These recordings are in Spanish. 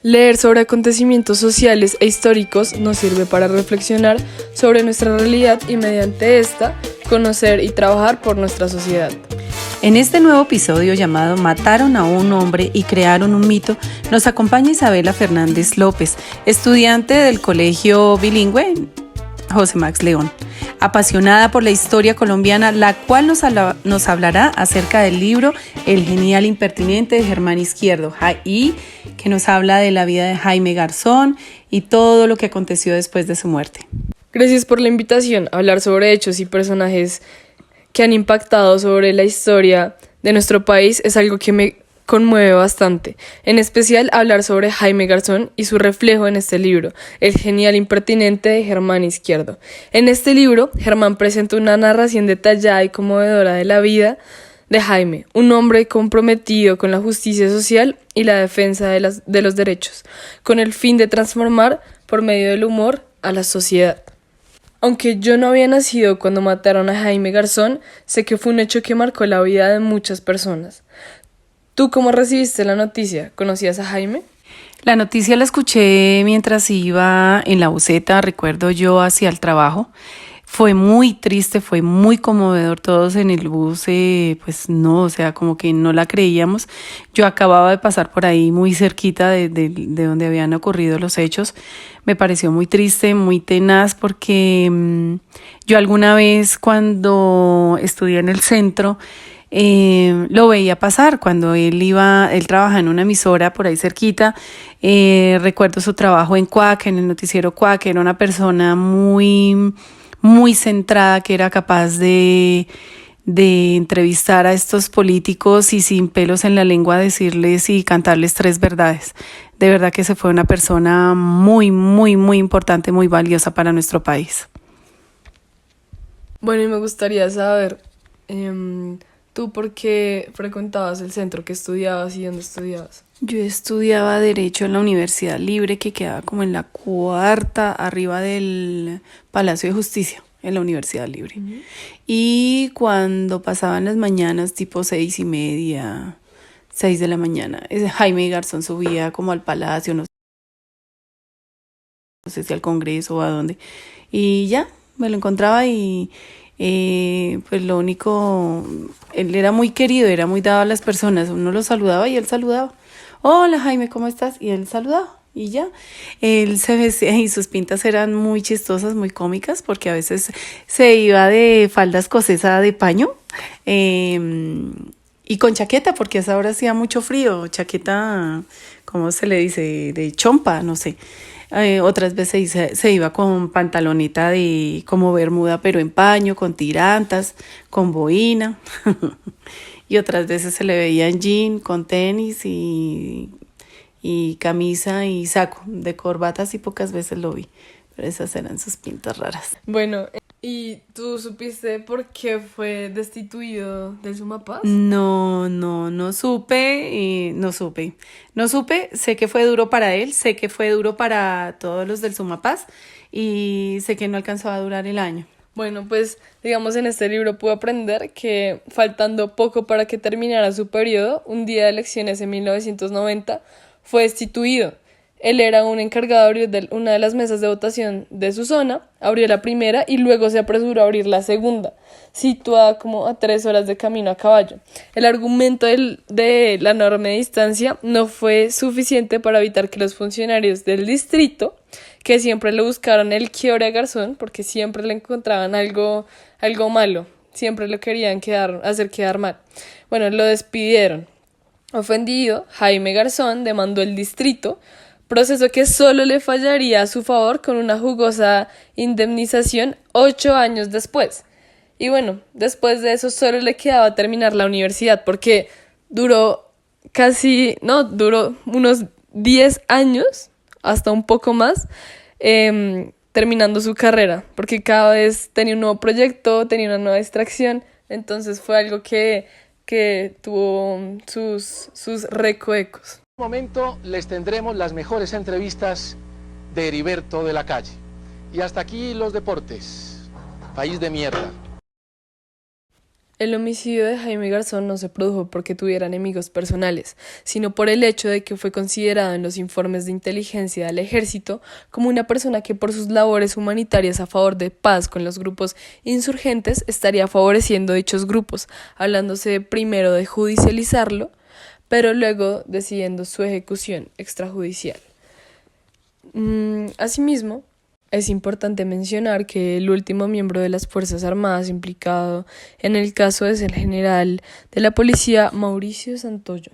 Leer sobre acontecimientos sociales e históricos nos sirve para reflexionar sobre nuestra realidad y mediante esta conocer y trabajar por nuestra sociedad. En este nuevo episodio llamado Mataron a un hombre y crearon un mito, nos acompaña Isabela Fernández López, estudiante del colegio bilingüe José Max León, apasionada por la historia colombiana, la cual nos hablará acerca del libro El genial impertinente de Germán Izquierdo y que nos habla de la vida de Jaime Garzón y todo lo que aconteció después de su muerte. Gracias por la invitación a hablar sobre hechos y personajes que han impactado sobre la historia de nuestro país. Es algo que me conmueve bastante, en especial hablar sobre Jaime Garzón y su reflejo en este libro, El genial impertinente de Germán Izquierdo. En este libro, Germán presenta una narración detallada y conmovedora de la vida de Jaime, un hombre comprometido con la justicia social y la defensa de los derechos, con el fin de transformar, por medio del humor, a la sociedad. Aunque yo no había nacido cuando mataron a Jaime Garzón, sé que fue un hecho que marcó la vida de muchas personas. ¿Tú cómo recibiste la noticia? ¿Conocías a Jaime? La noticia la escuché mientras iba en la buseta, recuerdo yo, hacia el trabajo. Fue muy triste, fue muy conmovedor. Todos en el bus, pues no, o sea, como que no la creíamos. Yo acababa de pasar por ahí muy cerquita de donde habían ocurrido los hechos. Me pareció muy triste, muy tenaz, porque yo alguna vez cuando estudié en el centro, lo veía pasar cuando él trabajaba en una emisora por ahí cerquita. Recuerdo su trabajo en Cuac, en el noticiero Cuac. Era una persona muy centrada, que era capaz de entrevistar a estos políticos y sin pelos en la lengua decirles y cantarles tres verdades. De verdad que se fue una persona muy importante, muy valiosa para nuestro país. Bueno, y me gustaría saber, ¿tú por qué frecuentabas el centro? ¿Qué estudiabas y dónde estudiabas? Yo estudiaba Derecho en la Universidad Libre, que quedaba como en la cuarta, arriba del Palacio de Justicia, en la Universidad Libre. Uh-huh. Y cuando pasaban las mañanas, tipo 6:30, 6 de la mañana, Jaime Garzón subía como al Palacio, no sé si al Congreso o a dónde. Y ya, me lo encontraba y pues lo único, él era muy querido, era muy dado a las personas. Uno lo saludaba y él saludaba. Hola Jaime, ¿cómo estás? Y él saludaba y ya. Él se vestía y sus pintas eran muy chistosas, muy cómicas, porque a veces se iba de falda escocesa de paño y con chaqueta, porque a esa hora hacía mucho frío. Chaqueta, ¿cómo se le dice? De chompa, no sé. Otras veces se iba con pantaloneta como bermuda, pero en paño, con tirantas, con boina. Y otras veces se le veía en jean, con tenis y camisa y saco. De corbatas y pocas veces lo vi. Pero esas eran sus pintas raras. Bueno, ¿y tú supiste por qué fue destituido del Sumapaz? No supe. No supe, sé que fue duro para él, sé que fue duro para todos los del Sumapaz y sé que no alcanzó a durar el año. Bueno, pues digamos en este libro pude aprender que faltando poco para que terminara su periodo, un día de elecciones en 1990, fue destituido. Él era un encargado de abrir una de las mesas de votación de su zona, abrió la primera y luego se apresuró a abrir la segunda, situada como a 3 horas de camino a caballo. El argumento de la enorme distancia no fue suficiente para evitar que los funcionarios del distrito, que siempre le buscaron el quiebre a Garzón, porque siempre le encontraban algo malo, siempre lo querían hacer quedar mal. Bueno, lo despidieron. Ofendido, Jaime Garzón demandó el distrito, proceso que solo le fallaría a su favor con una jugosa indemnización 8 años después. Y bueno, después de eso solo le quedaba terminar la universidad, porque duró unos 10 años, hasta un poco más, terminando su carrera, porque cada vez tenía un nuevo proyecto, tenía una nueva distracción, entonces fue algo que tuvo sus recoecos. En un momento les tendremos las mejores entrevistas de Heriberto de la Calle. Y hasta aquí los deportes. País de mierda. El homicidio de Jaime Garzón no se produjo porque tuviera enemigos personales, sino por el hecho de que fue considerado en los informes de inteligencia del ejército como una persona que por sus labores humanitarias a favor de paz con los grupos insurgentes estaría favoreciendo dichos grupos, hablándose primero de judicializarlo, pero luego decidiendo su ejecución extrajudicial. Asimismo, es importante mencionar que el último miembro de las Fuerzas Armadas implicado en el caso es el general de la policía Mauricio Santoyo,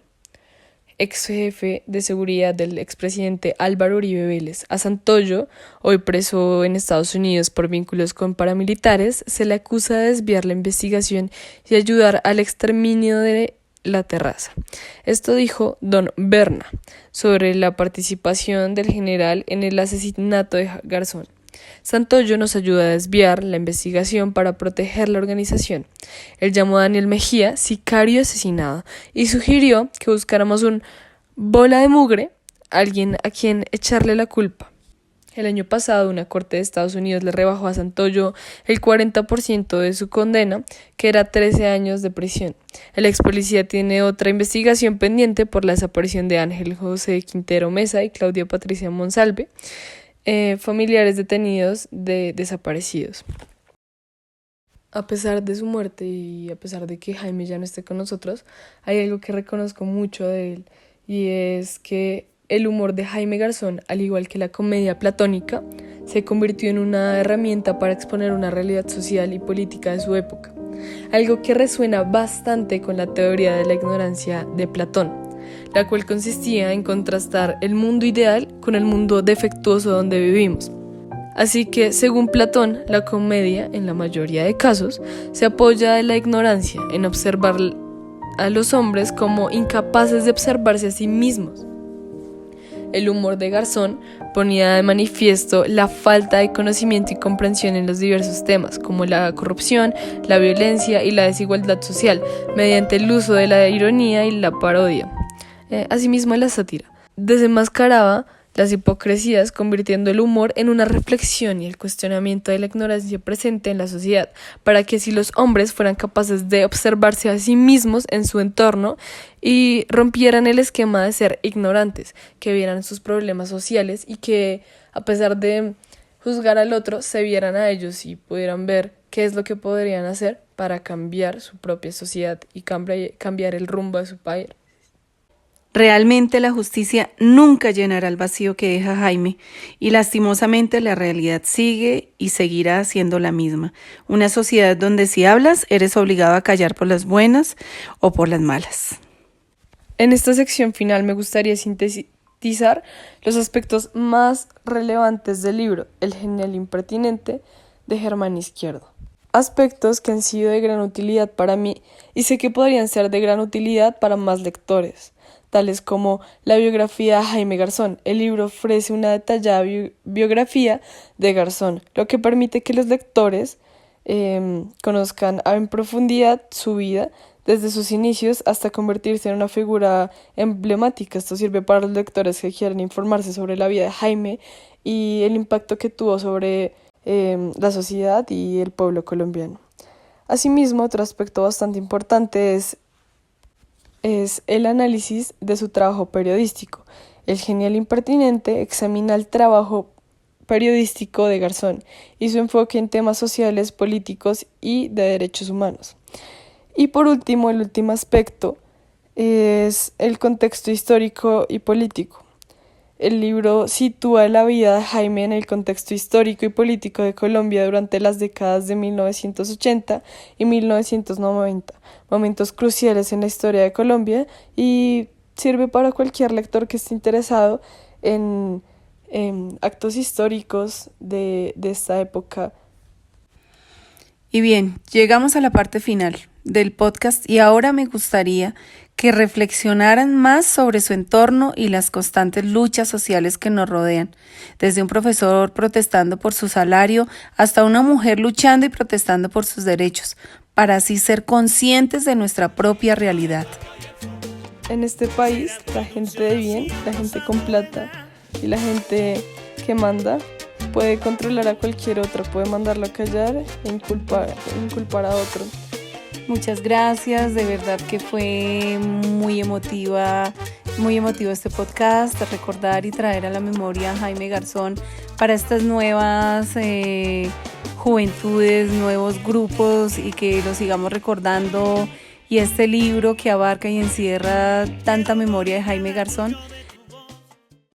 ex jefe de seguridad del expresidente Álvaro Uribe Vélez. A Santoyo, hoy preso en Estados Unidos por vínculos con paramilitares, se le acusa de desviar la investigación y ayudar al exterminio de La Terraza. Esto dijo don Berna sobre la participación del general en el asesinato de Garzón. Santoyo nos ayuda a desviar la investigación para proteger la organización. Él llamó a Daniel Mejía sicario asesinado y sugirió que buscáramos un bola de mugre, alguien a quien echarle la culpa. El año pasado, una corte de Estados Unidos le rebajó a Santoyo el 40% de su condena, que era 13 años de prisión. El ex policía tiene otra investigación pendiente por la desaparición de Ángel José Quintero Mesa y Claudia Patricia Monsalve, familiares detenidos de desaparecidos. A pesar de su muerte y a pesar de que Jaime ya no esté con nosotros, hay algo que reconozco mucho de él, y es que el humor de Jaime Garzón, al igual que la comedia platónica, se convirtió en una herramienta para exponer una realidad social y política de su época, algo que resuena bastante con la teoría de la ignorancia de Platón, la cual consistía en contrastar el mundo ideal con el mundo defectuoso donde vivimos. Así que, según Platón, la comedia, en la mayoría de casos, se apoya en la ignorancia, en observar a los hombres como incapaces de observarse a sí mismos. El humor de Garzón ponía de manifiesto la falta de conocimiento y comprensión en los diversos temas, como la corrupción, la violencia y la desigualdad social, mediante el uso de la ironía y la parodia. Asimismo, la sátira desenmascaraba las hipocresías, convirtiendo el humor en una reflexión y el cuestionamiento de la ignorancia presente en la sociedad, para que así los hombres fueran capaces de observarse a sí mismos en su entorno y rompieran el esquema de ser ignorantes, que vieran sus problemas sociales y que, a pesar de juzgar al otro, se vieran a ellos y pudieran ver qué es lo que podrían hacer para cambiar su propia sociedad y cambiar el rumbo de su país. Realmente la justicia nunca llenará el vacío que deja Jaime, y lastimosamente la realidad sigue y seguirá siendo la misma. Una sociedad donde si hablas eres obligado a callar por las buenas o por las malas. En esta sección final me gustaría sintetizar los aspectos más relevantes del libro, El genial impertinente, de Germán Izquierdo. Aspectos que han sido de gran utilidad para mí y sé que podrían ser de gran utilidad para más lectores, tales como la biografía de Jaime Garzón. El libro ofrece una detallada biografía de Garzón, lo que permite que los lectores conozcan en profundidad su vida, desde sus inicios hasta convertirse en una figura emblemática. Esto sirve para los lectores que quieran informarse sobre la vida de Jaime y el impacto que tuvo sobre la sociedad y el pueblo colombiano. Asimismo, otro aspecto bastante importante es el análisis de su trabajo periodístico. El genial impertinente examina el trabajo periodístico de Garzón y su enfoque en temas sociales, políticos y de derechos humanos. Y por último, el último aspecto es el contexto histórico y político. El libro sitúa la vida de Jaime en el contexto histórico y político de Colombia durante las décadas de 1980 y 1990, momentos cruciales en la historia de Colombia, y sirve para cualquier lector que esté interesado en actos históricos de esta época. Y bien, llegamos a la parte final del podcast y ahora me gustaría que reflexionaran más sobre su entorno y las constantes luchas sociales que nos rodean, desde un profesor protestando por su salario hasta una mujer luchando y protestando por sus derechos, para así ser conscientes de nuestra propia realidad. En este país, la gente de bien, la gente con plata y la gente que manda puede controlar a cualquier otro, puede mandarlo a callar e inculpar a otro. Muchas gracias, de verdad que fue muy emotivo este podcast, recordar y traer a la memoria a Jaime Garzón para estas nuevas juventudes, nuevos grupos y que lo sigamos recordando, y este libro que abarca y encierra tanta memoria de Jaime Garzón